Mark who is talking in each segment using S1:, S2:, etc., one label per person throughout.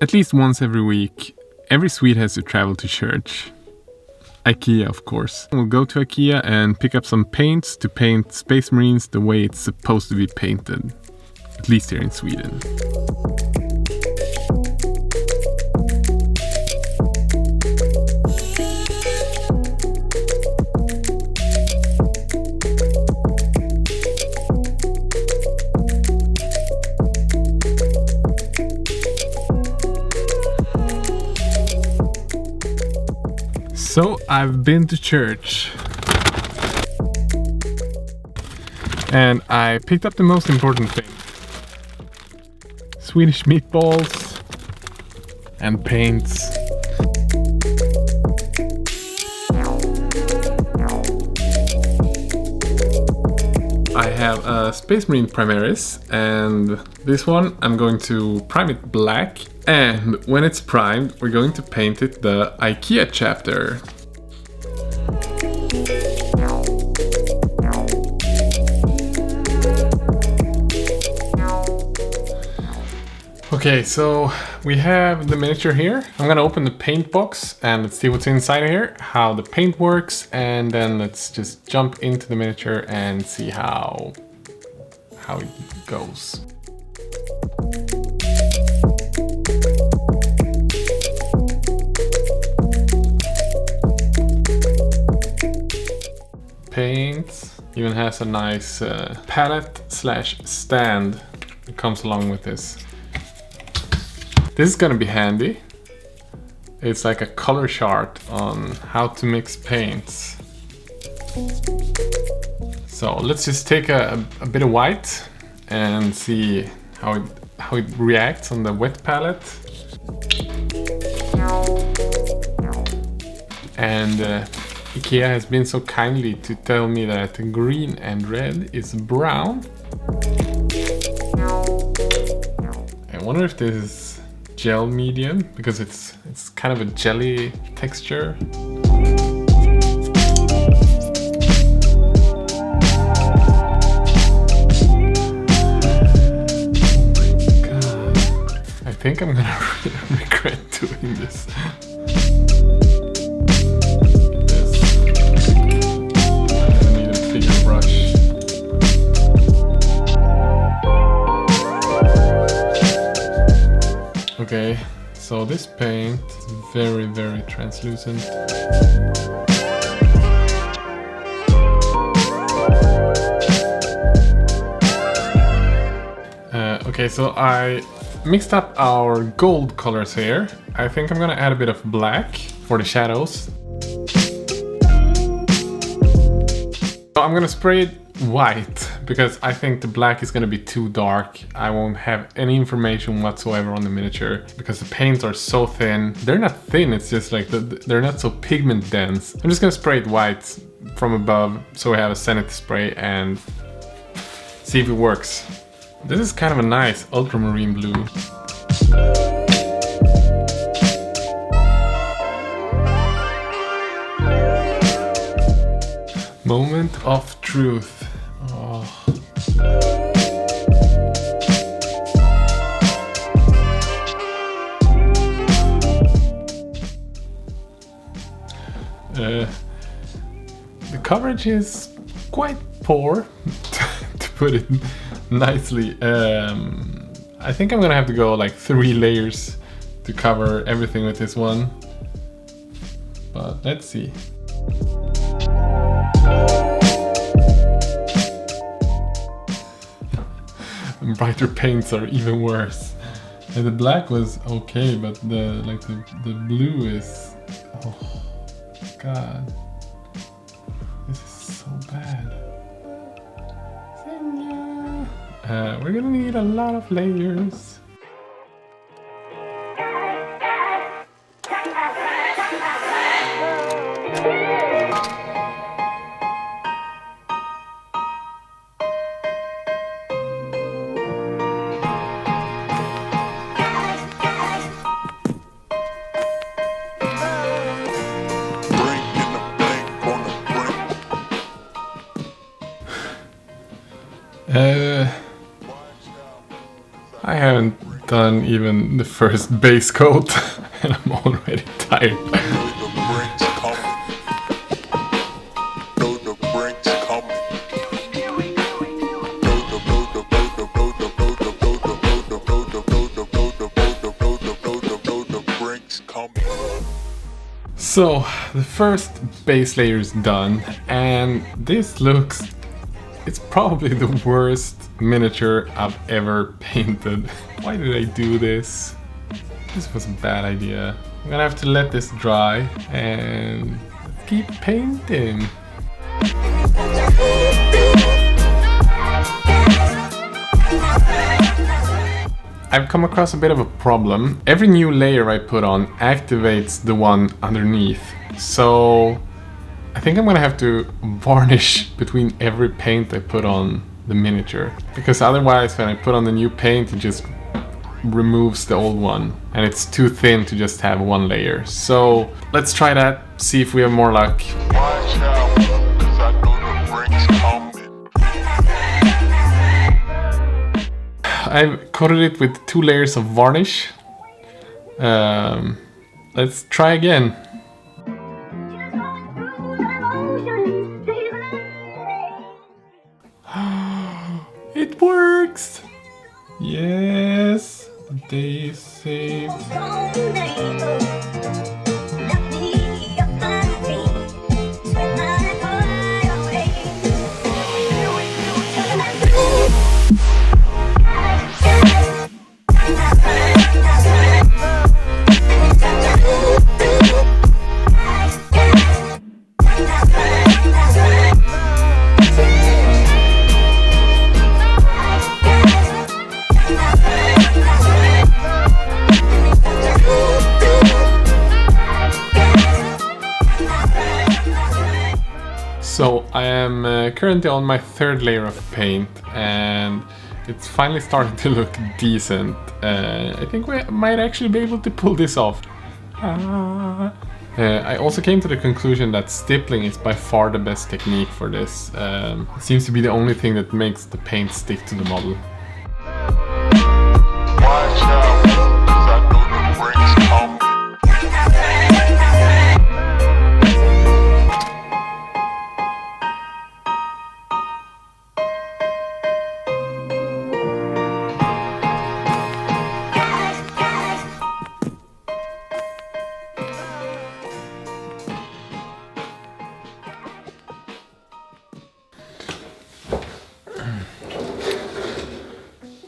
S1: At least once every week, every Swede has to travel to church. Ikea, of course. We'll go to Ikea and pick up some paints to paint Space Marines the way it's supposed to be painted. At least here in Sweden. So I've been to church and I picked up the most important thing. Swedish meatballs and paints. I have a Space Marine Primaris, and this one I'm going to prime it black, and when it's primed we're going to paint it the Ikea chapter. Okay, so we have the miniature here. I'm gonna open the paint box and let's see what's inside here, how the paint works, and then let's just jump into the miniature and see how it goes. Paint even has a nice palette slash stand that comes along with this. This is gonna be handy. It's like a color chart on how to mix paints. So let's just take a bit of white and see how it reacts on the wet palette. And Ikea has been so kindly to tell me that green and red is brown. I wonder if this is gel medium, because it's kind of a jelly texture. God, I think I'm gonna regret doing this. I need a bigger brush. Okay, so this paint is very, very translucent. Okay, so I mixed up our gold colors here. I think I'm gonna add a bit of black for the shadows. So I'm gonna spray it white, because I think the black is gonna be too dark. I won't have any information whatsoever on the miniature because the paints are so thin. They're not thin, it's just like they're not so pigment dense. I'm just gonna spray it white from above so we have a sanity spray and see if it works. This is kind of a nice ultramarine blue. Moment of truth. Oh. The coverage is quite poor, to put it nicely. I think I'm gonna have to go like 3 layers to cover everything with this one. But let's see. Brighter paints are even worse. And the black was okay, but the blue is, oh god, this is so bad. We're gonna need a lot of layers. I haven't done even the first base coat and I'm already tired. So the first base layer is done, and this looks, it's probably the worst miniature I've ever painted. Why did I do this? This was a bad idea. I'm gonna have to let this dry and keep painting. I've come across a bit of a problem. Every new layer I put on activates the one underneath. So I think I'm gonna have to varnish between every paint I put on the miniature. Because otherwise when I put on the new paint, it just removes the old one. And it's too thin to just have one layer. So let's try that, see if we have more luck. I've coated it with 2 layers of varnish. Let's try again. It works! Yes, the day is saved. So I am currently on my 3rd layer of paint and it's finally starting to look decent. I think we might actually be able to pull this off. I also came to the conclusion that stippling is by far the best technique for this. It seems to be the only thing that makes the paint stick to the model.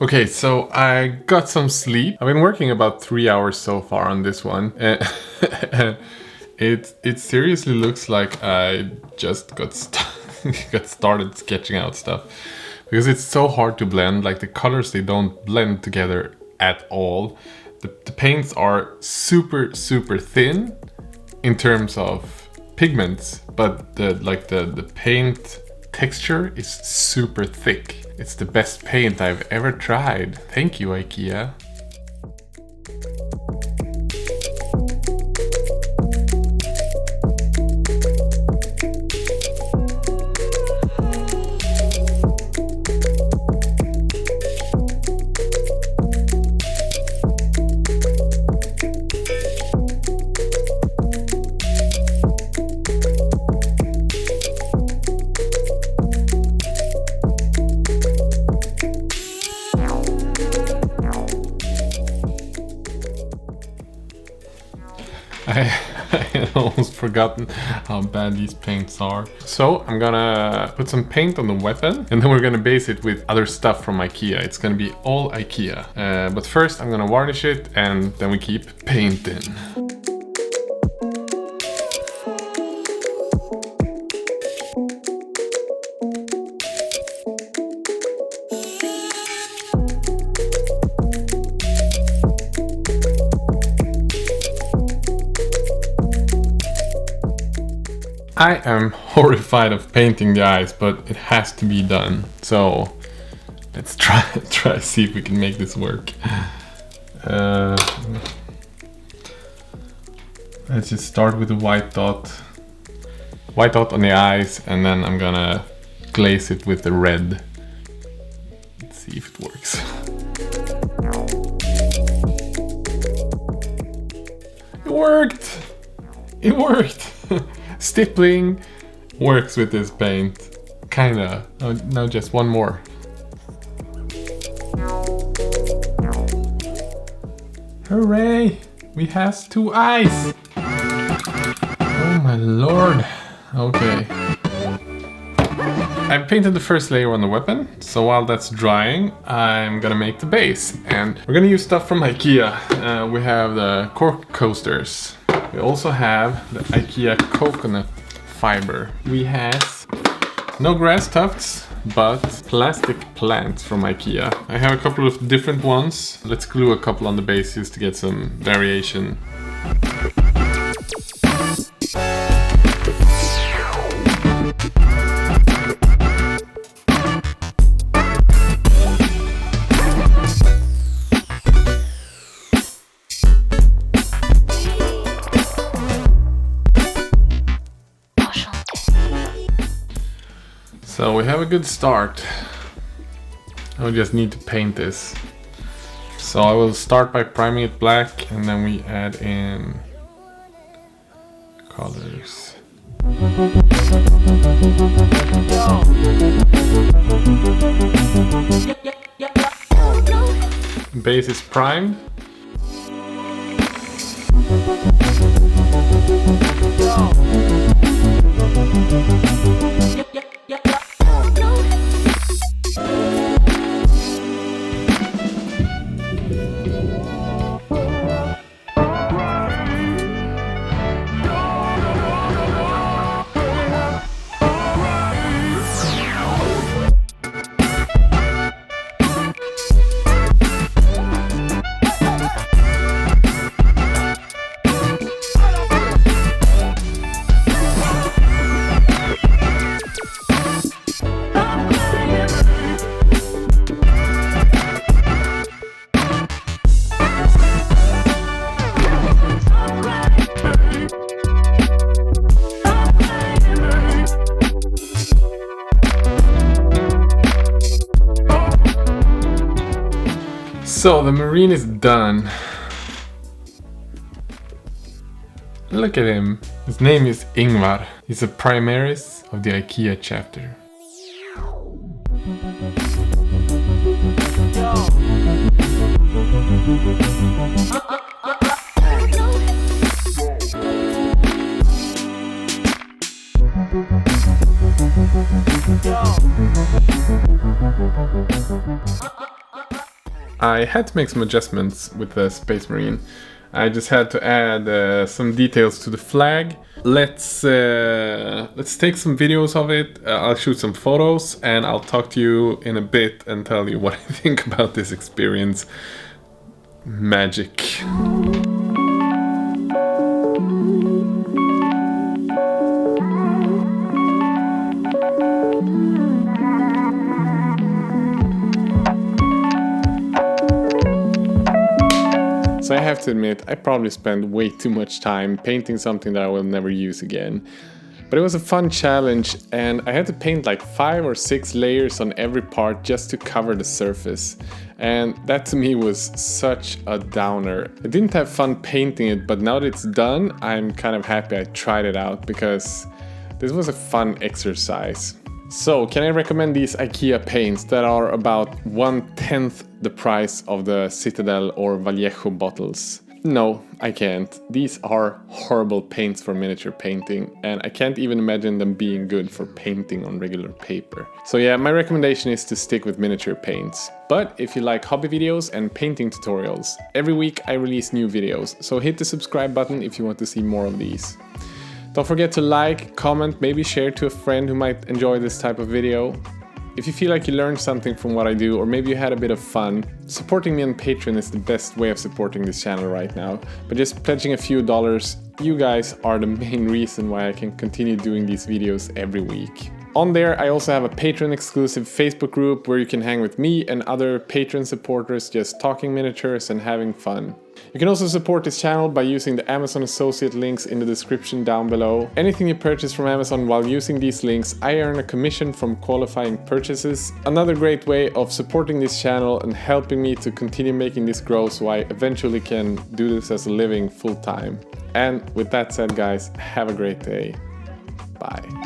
S1: Okay, so I got some sleep. I've been working about 3 hours so far on this one. It seriously looks like I just got started sketching out stuff. Because it's so hard to blend, like the colors, they don't blend together at all. The paints are super thin in terms of pigments, but the paint texture is super thick. It's the best paint I've ever tried. Thank you, Ikea. I had almost forgotten how bad these paints are. So I'm gonna put some paint on the weapon and then we're gonna base it with other stuff from Ikea. It's gonna be all Ikea. But first I'm gonna varnish it and then we keep painting. I am horrified of painting the eyes, but it has to be done. So let's try to see if we can make this work. Let's just start with the white dot on the eyes, and then I'm gonna glaze it with the red. Let's see if it works. worked! It worked! Stippling works with this paint. Kinda. Oh, now just one more. Hooray! We has 2 eyes! Oh my lord. Okay. I've painted the first layer on the weapon, so while that's drying, I'm gonna make the base. And we're gonna use stuff from Ikea. We have the cork coasters. We also have the Ikea coconut fiber. We have no grass tufts, but plastic plants from Ikea. I have a couple of different ones. Let's glue a couple on the base just to get some variation. So we have a good start. I just need to paint this. So I will start by priming it black and then we add in colors. Base is primed. So the Marine is done. Look at him. His name is Ingvar. He's a Primaris of the Ikea chapter. I had to make some adjustments with the Space Marine. I just had to add some details to the flag. Let's take some videos of it. I'll shoot some photos and I'll talk to you in a bit and tell you what I think about this experience. Magic. So I have to admit, I probably spent way too much time painting something that I will never use again. But it was a fun challenge and I had to paint like 5 or 6 layers on every part just to cover the surface. And that to me was such a downer. I didn't have fun painting it, but now that it's done, I'm kind of happy I tried it out because this was a fun exercise. So, can I recommend these Ikea paints that are about 1/10 the price of the Citadel or Vallejo bottles? No, I can't. These are horrible paints for miniature painting, and I can't even imagine them being good for painting on regular paper. So yeah, my recommendation is to stick with miniature paints. But if you like hobby videos and painting tutorials, every week I release new videos, so hit the subscribe button if you want to see more of these. Don't forget to like, comment, maybe share to a friend who might enjoy this type of video. If you feel like you learned something from what I do, or maybe you had a bit of fun, supporting me on Patreon is the best way of supporting this channel right now. But just pledging a few dollars, you guys are the main reason why I can continue doing these videos every week. On there, I also have a Patreon-exclusive Facebook group where you can hang with me and other Patreon supporters just talking miniatures and having fun. You can also support this channel by using the Amazon associate links in the description down below. Anything you purchase from Amazon while using these links, I earn a commission from qualifying purchases. Another great way of supporting this channel and helping me to continue making this grow so I eventually can do this as a living full time. And with that said, guys, have a great day. Bye.